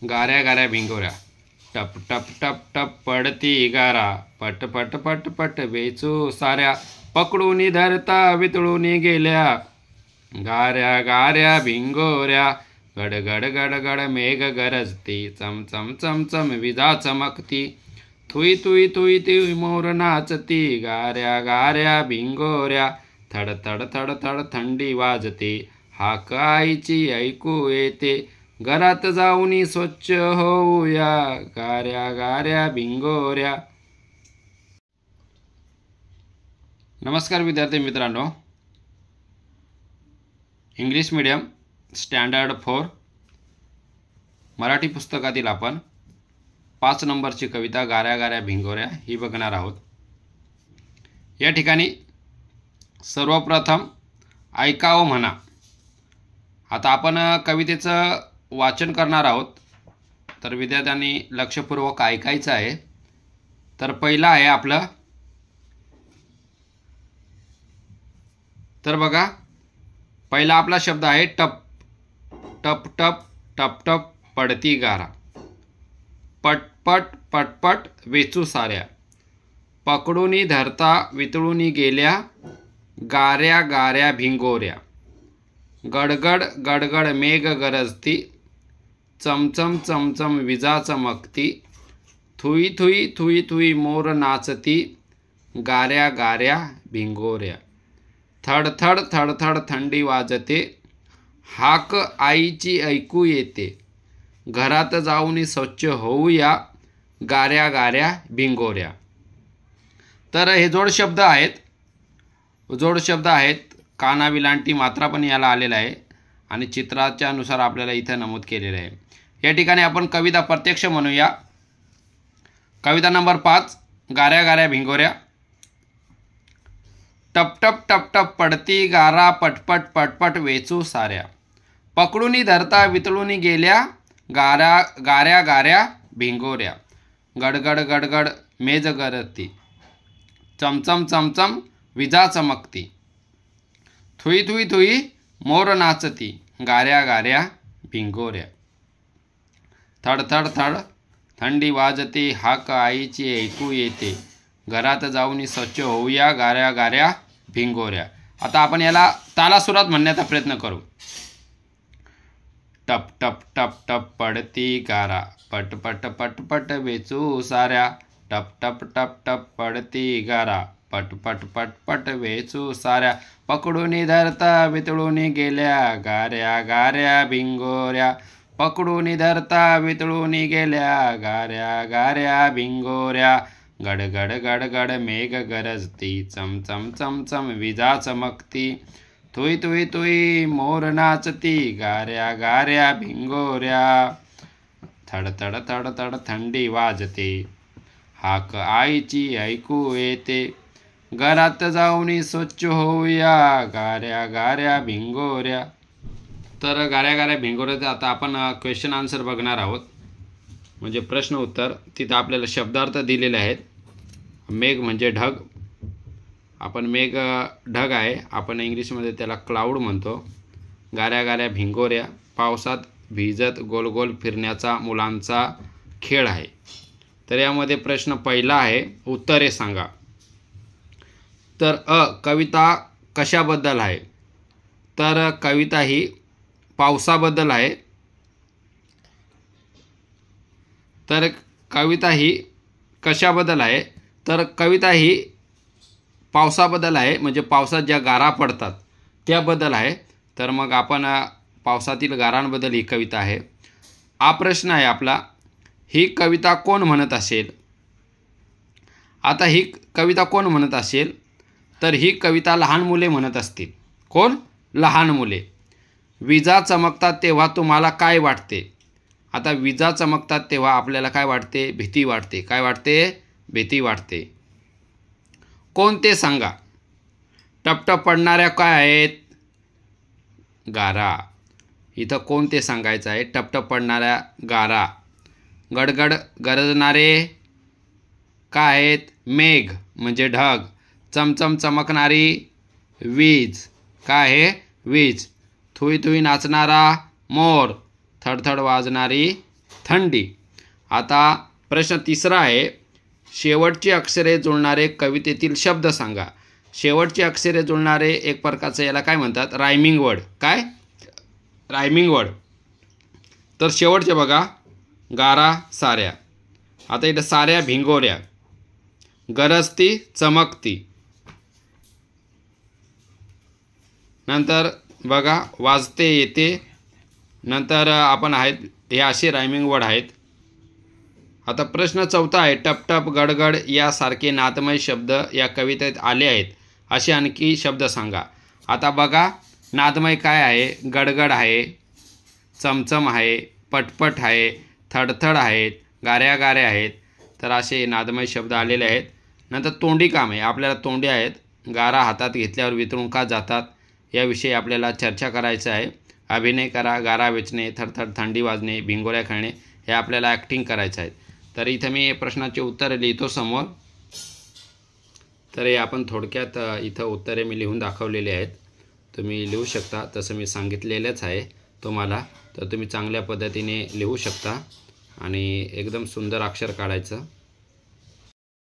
गाऱ्या गाऱ्या भिंगोऱ्या, टप टप टप टप पडती गारा, पट पट पट पट वेचू साऱ्या, पकडून धरता वितळून गेल्या, गाऱ्या गाऱ्या भिंगोऱ्या, गड गड गड गड मेघ गरजती, चम चम चम चम विजा चमकती, थुई थुई थुई थुई मोर नाचती, गाऱ्या गाऱ्या भिंगोऱ्या, थड थड थड थड थंडी वाजते, हाक आईची ऐकू येते, घरात जाऊनी स्वच्छ होऊया, गाऱ्या गाऱ्या भिंगोऱ्या. नमस्कार विद्यार्थी मित्रांनो, इंग्लिश मीडियम स्टँडर्ड 4 मराठी पुस्तकातील आपण 5 नंबरची कविता गाऱ्या गाऱ्या भिंगोऱ्या ही बघणार आहोत. या ठिकाणी सर्वप्रथम ऐकावं म्हणा. आता आपण कवितेचं वाचन करणार आहोत, तर विद्यार्थ्यांनी लक्षपूर्वक ऐकायचं आहे. तर पहिला आहे आपलं, तर बघा पहिला आपला शब्द आहे टप. टप टप टप टप पडती गारा, पटपट पटपट वेचू साऱ्या, पकडूनी धरता वितळूनी गेल्या, गाऱ्या गाऱ्या भिंगोऱ्या, गडगड गडगड मेघ गरजती, चमचम चमचम विजा चमकती, थुई थुई थुई थुई मोर नाचती, गाऱ्या गाऱ्या भिंगोऱ्या, थड थड थड थड थंडी वाजते, हाक आईची ऐकू येते, घरात जाऊन स्वच्छ होऊया, गाऱ्या गाऱ्या भिंगोऱ्या. तर हे जोड शब्द आहेत. काना विलांटी मात्रा पण याला आलेला आहे आणि चित्राच्या नुसार आपल्याला इथे नमूद केलेलं आहे. या ठिकाणी आपण कविता प्रत्यक्ष म्हणूया. कविता नंबर 5, गाऱ्या गाऱ्या भिंगोऱ्या. टप टप टप टप पडती गारा, पटपट पटपट वेचू साऱ्या, पकडूनी धरता वितळूनी गेल्या, गाऱ्या गाऱ्या गाऱ्या भिंगोऱ्या, गडगड गडगड मेज गरजती, चमचम चमचम विजा चमकती, थुई थुई थुई मोर नाचती, गाऱ्या गाऱ्या भिंगोऱ्या, थड थड थड थंडी वाजते, हाक आईची ऐकू येते, घरात जाऊन स्वच्छ होऊया, गाऱ्या गाऱ्या भिंगोऱ्या. आता आपण याला तालासुरात म्हणण्याचा प्रयत्न करू. टप टप टप टप पडती गारा, पट पट पट पट वेचू साऱ्या, टप टप टप टप पडती गारा, पट पट पट पट वेचू साऱ्या, पकडून धरता वितळून गेल्या, गाऱ्या गाऱ्या भिंगोऱ्या, पकडून धरता वितळून गेल्या, गाऱ्या गाऱ्या भिंगोऱ्या, गड गड गड गड मेघ गरजती, चम चम चम चम विजा चमकती, थुई थुई थुई मोर नाचती, गाऱ्या गाऱ्या भिंगोऱ्या, थड थड थड थड थंडी वाजते, हाक आईची ऐकू येते, घरात जाऊन स्वच्छ होऊया, गाऱ्या गाऱ्या भिंगोऱ्या. तर गाऱ्या गाऱ्या भिंगोऱ्याचं आता आपण क्वेश्चन आन्सर बघणार आहोत, म्हणजे प्रश्न उत्तर. तिथं आपल्याला शब्दार्थ दिलेले आहेत. मेघ म्हणजे ढग, आपण मेघ ढग आहे, आपण इंग्लिशमध्ये त्याला क्लाउड म्हणतो. गाऱ्या गाऱ्या भिंगोऱ्या, पावसात भिजत गोल गोल फिरण्याचा मुलांचा खेळ आहे. तर यामध्ये प्रश्न पहिला आहे, उत्तरे सांगा. तर कविता कशाबद्दल आहे? तर कविता ही पावसाबद्दल आहे. तर कविता ही कशाबद्दल आहे? तर कविता ही पावसाबद्दल आहे, म्हणजे पावसात ज्या गारा पडतात त्याबद्दल आहे. तर मग आपण पावसातील गारांबद्दल ही कविता आहे. हा प्रश्न आहे आपला, ही कविता कोण म्हणत असेल? आता ही कविता कोण म्हणत असेल? तर ही कविता लहान मुले म्हणत असतील. कोण? लहान मुले. विजा चमकतात तेव्हा तुम्हाला काय वाटते? आता विजा चमकतात तेव्हा आपल्याला काय वाटते? भीती वाटते. काय वाटते? भीती वाटते. कोण ते सांगा. टपटप पडणाऱ्या काय आहेत? गारा. इथं कोण ते सांगायचं आहे? टपटप पडणाऱ्या गारा. गडगड गरजणारे काय आहेत? मेघ म्हणजे ढग. चमचम चमकणारी वीज काय आहे? वीज. थुई थुई नाचणारा मोर. थडथड वाजणारी थंडी। आता प्रश्न तिसरा आहे, शेवटची अक्षरे जुळणारे कवितेतील शब्द सांगा। शेवटची अक्षरे जुळणारे एक प्रकारचं याला काय म्हणतात, रायमिंग वर्ड। काय रायमिंग वर्ड। तर शेवटचे बघा, गारा साऱ्या। आता इथं साऱ्या भिंगोऱ्या, गरजती चमकती, नंतर बघा वाजते येते, नंतर आपण आहेत, हे असे रायमिंग वर्ड आहेत। आता प्रश्न चौथा आहे, टप टप गडगड यासारखे नादमय शब्द या कवितेत आले आहेत, असे आणखी शब्द सांगा। आता बघा नादमय काय आहे, गडगड आहे, चमचम आहे, पटपट आहे, थडथड आहेत, गाऱ्या गाऱ्या आहेत। तर असे नादमय शब्द आलेले आहेत। नंतर तोंडी काम आहे, आपल्याला तोंडी आहेत, गारा हातात घेतल्यावर वितळून का जातात याविषयी आपल्याला चर्चा करायचं आहे। अभिनय करा, गारा वेचणे, थरथर थंडी वाजणे, भिंगोऱ्या खेळणे हे आपल्याला ॲक्टिंग करायचं आहे। तर इथं मी प्रश्नाचे उत्तर लिहितो समोर। तर हे आपण थोडक्यात इथं उत्तरे मी लिहून दाखवलेली आहेत, तुम्ही लिहू शकता, तसं मी सांगितलेलंच आहे तुम्हाला। तर तुम्ही चांगल्या पद्धतीने लिहू शकता आणि एकदम सुंदर अक्षर काढायचं।